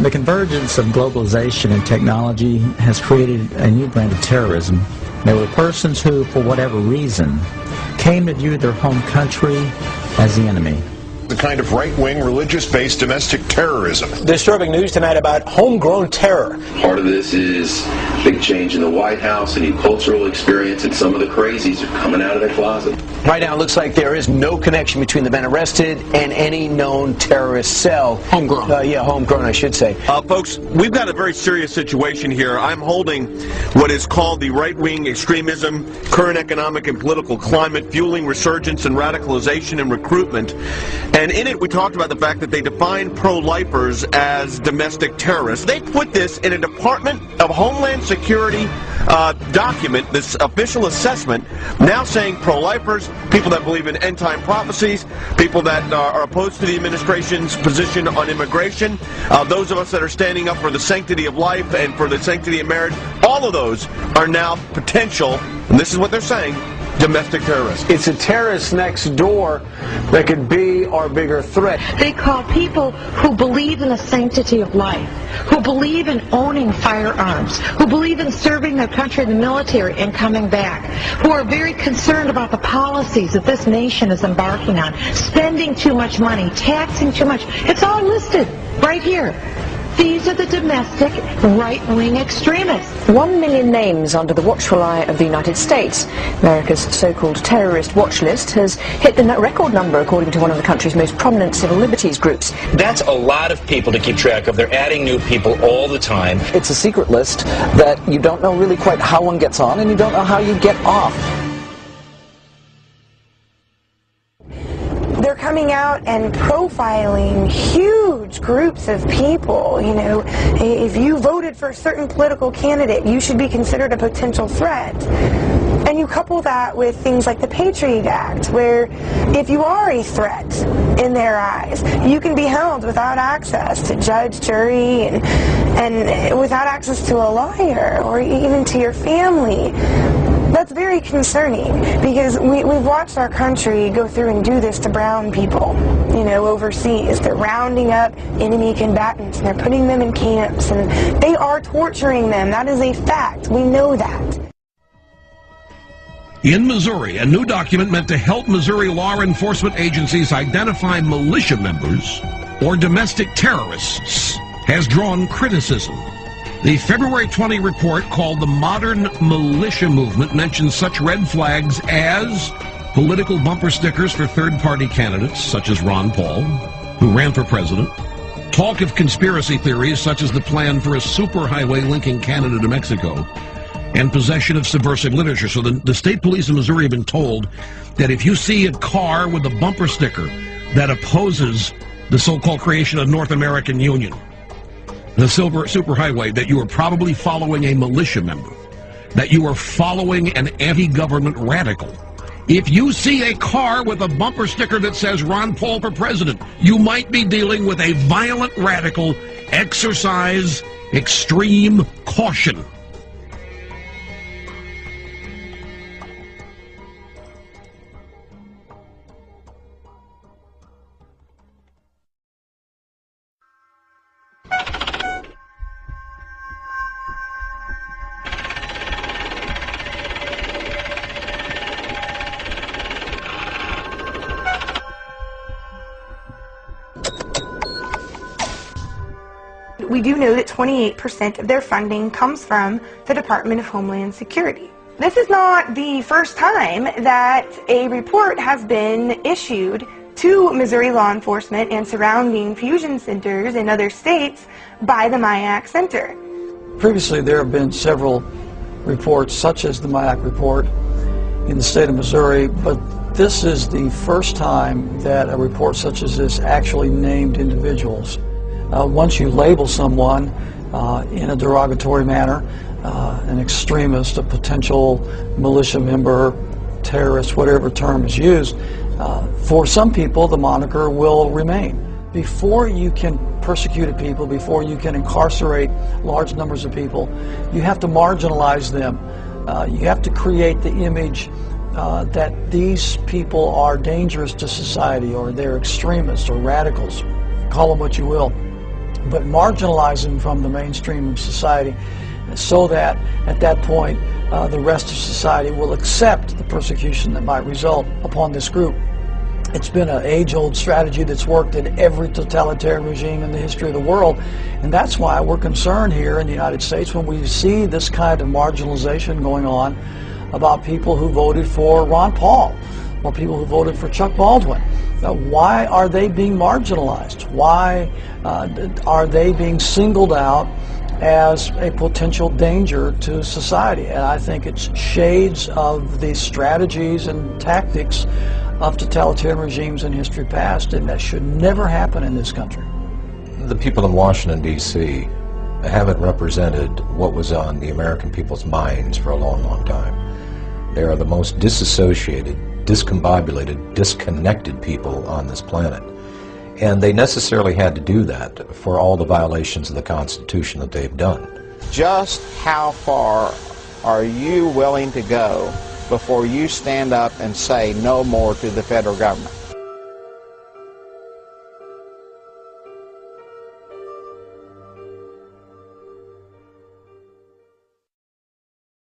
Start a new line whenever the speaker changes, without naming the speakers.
The convergence of globalization and technology has created a new brand of terrorism. There were persons who, for whatever reason, came to view their home country as the enemy.
The kind of right-wing, religious-based domestic terrorism.
Disturbing news tonight about homegrown terror.
Part of this is big change in the White House, a new cultural experience, and some of the crazies are coming out of their closet.
Right now, it looks like there is no connection between the men arrested and any known terrorist cell.
Homegrown.
Homegrown, I should say.
Folks, we've got a very serious situation here. I'm holding what is called the right-wing extremism, current economic and political climate, fueling resurgence and radicalization and recruitment. And in it, we talked about the fact that they define pro-lifers as domestic terrorists. They put this in a Department of Homeland Security document, this official assessment, now saying pro-lifers, people that believe in end-time prophecies, people that are opposed to the administration's position on immigration, those of us that are standing up for the sanctity of life and for the sanctity of marriage, all of those are now potential, and this is what they're saying, domestic terrorists.
It's a terrorist next door that could be our bigger threat.
They call people who believe in the sanctity of life, who believe in owning firearms, who believe in serving their country in the military and coming back, who are very concerned about the policies that this nation is embarking on, spending too much money, taxing too much. It's all listed right here. These are the domestic right-wing extremists.
1 million names under the watchful eye of the United States. America's so-called terrorist watch list has hit the record number, according to one of the country's most prominent civil liberties groups.
That's a lot of people to keep track of. They're adding new people all the time.
It's a secret list that you don't know really quite how one gets on, and you don't know how you get off.
They're coming out and profiling huge groups of people. You know, if you voted for a certain political candidate, you should be considered a potential threat. And you couple that with things like the Patriot Act, where if you are a threat in their eyes, you can be held without access to judge, jury, and without access to a lawyer or even to your family. That's very concerning, because we've watched our country go through and do this to brown people, you know, overseas. They're rounding up enemy combatants, and they're putting them in camps, and they are torturing them. That is a fact. We know that.
In Missouri, a new document meant to help Missouri law enforcement agencies identify militia members or domestic terrorists has drawn criticism. The February 20 report, called the Modern Militia Movement, mentions such red flags as political bumper stickers for third-party candidates, such as Ron Paul, who ran for president, talk of conspiracy theories, such as the plan for a superhighway linking Canada to Mexico, and possession of subversive literature. So the state police in Missouri have been told that if you see a car with a bumper sticker that opposes the so-called creation of North American Union, the superhighway, that you are probably following a militia member, that you are following an anti-government radical. If you see a car with a bumper sticker that says Ron Paul for president, you might be dealing with a violent radical. Exercise extreme caution.
We do know that 28% of their funding comes from the Department of Homeland Security. This is not the first time that a report has been issued to Missouri law enforcement and surrounding fusion centers in other states by the MIAC Center.
Previously, there have been several reports, such as the MIAC report in the state of Missouri, but this is the first time that a report such as this actually named individuals. Once you label someone in a derogatory manner, an extremist, a potential militia member, terrorist, whatever term is used, for some people the moniker will remain. Before you can persecute people, before you can incarcerate large numbers of people, you have to marginalize them. You have to create the image that these people are dangerous to society, or they're extremists or radicals. Call them what you will. but marginalize them from the mainstream of society, so that at that point the rest of society will accept the persecution that might result upon this group. It's been an age-old strategy that's worked in every totalitarian regime in the history of the world, and that's why we're concerned here in the United States when we see this kind of marginalization going on about people who voted for Ron Paul or people who voted for Chuck Baldwin. Why are they being marginalized? Why are they being singled out as a potential danger to society? And I think it's shades of the strategies and tactics of totalitarian regimes in history past, and that should never happen in this country.
The people in Washington, D.C. haven't represented what was on the American people's minds for a long, long time. They are the most disassociated, discombobulated, disconnected people on this planet. And they necessarily had to do that for all the violations of the Constitution that they've done.
Just how far are you willing to go before you stand up and say no more to the federal government?